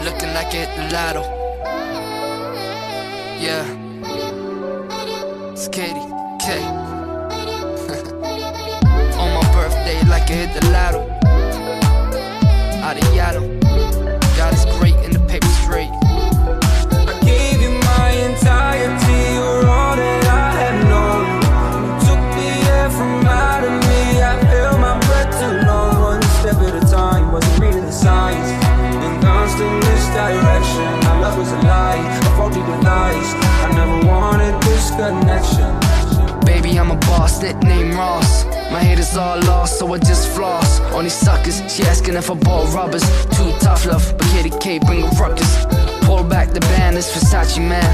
looking like it hit the lotto. Yeah, it's Katie K. On my birthday, like it hit the lotto. Out of Yaddle, God is great and the paper straight. I gave you my entirety, you're all that I had known. You took the air from out of me, I held my breath too long. One step at a time, wasn't reading the signs. In constant misdirection, our love was a lie, I faulty denies. I never wanted this connection. Baby, I'm a boss, nickname Ross. My haters all lost, so I just floss. On these suckers, she asking if I bought rubbers. Too tough love, but Katie K bring a ruckus. Pull back the band, it's Versace man.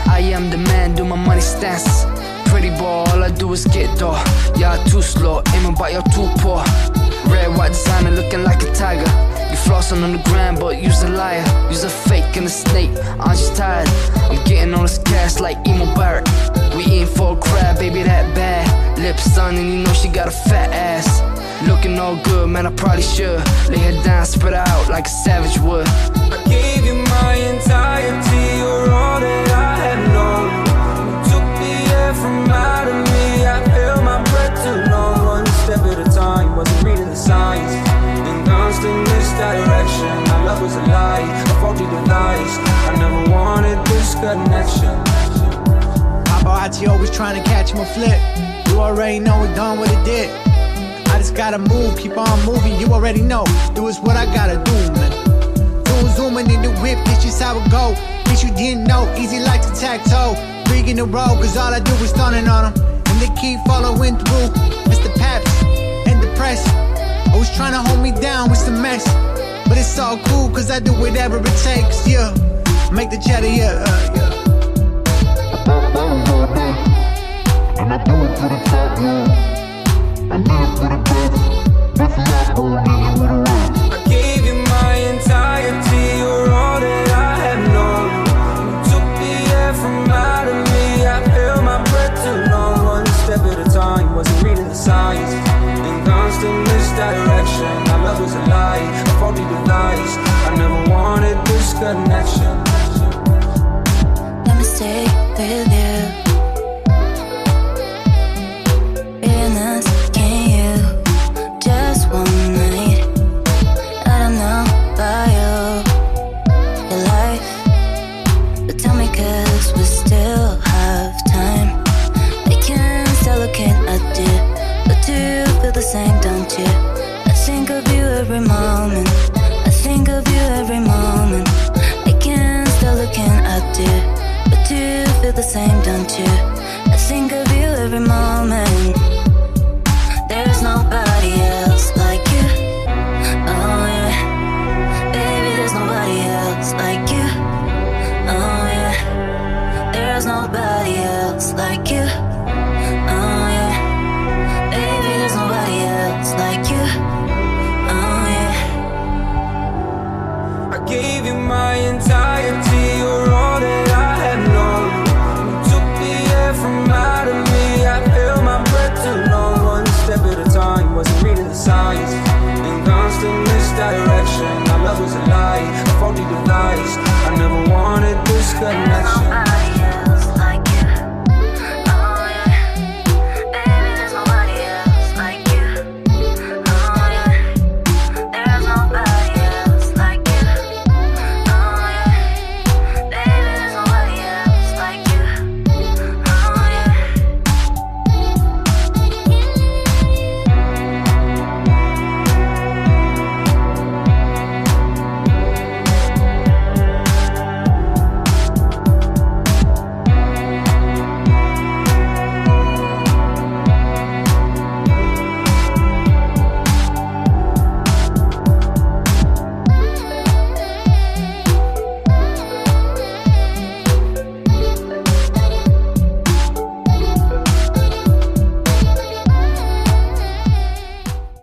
I am the man, do my money stance. Pretty boy, all I do is get door. Y'all too slow, aiming but y'all too poor. Red, white designer looking like a tiger. You flossing on the ground, but you's a liar. You's a fake and a snake, I'm just tired. I'm getting all this cash like Emo Barrett. We eating for a crab, baby, that bad. Lips done and you know she got a fat ass. Looking all good, man, I probably should lay her down, spread her out like a savage would. I gave you my entirety, you're all that I had known. You took the air from out of me, I held my breath too long. One step at a time, wasn't reading the signs. In constant misdirection, our love was a lie, I faulty denies. I never wanted this connection. Paparazzi always trying to catch my flip. You already know it done what it did. I just gotta move, keep on moving, you already know. Do is what I gotta do, man. Zooming in the whip, this just how it go. Bitch, you didn't know, easy like tic-tac-toe. 3 in a row, cause all I do is stunning on them. And they keep following through. It's the Paps and the press. Always trying to hold me down with some mess. But it's all cool, cause I do whatever it takes, yeah. Make the cheddar, yeah, yeah. And I do it for the top, yeah. I live for the best. That's not holding you with a race. I gave you my entirety, you're all that I had known. You took the air from out of me, I held my breath too long. One step at a time, wasn't reading the signs. In constant misdirection, our love was a lie, I faulty denies. I never wanted this connection. Let me stay with you. In us, can you? Just one night. I don't know about your life, but tell me 'cause we still have time. We can still look at you, but do you feel the same, don't you? I think of you every moment. I think of you every moment. I can still look at you, but do you feel the same, don't you? I think of you every moment. There's nobody else like you. Oh yeah, baby, there's nobody else like you. Oh yeah, there's nobody else like you. Oh yeah, baby, there's nobody else like you. Oh yeah. I gave you my entirety, you're all that I had known. You took the air from out of me, I held my breath too long. One step at a time, wasn't reading the signs.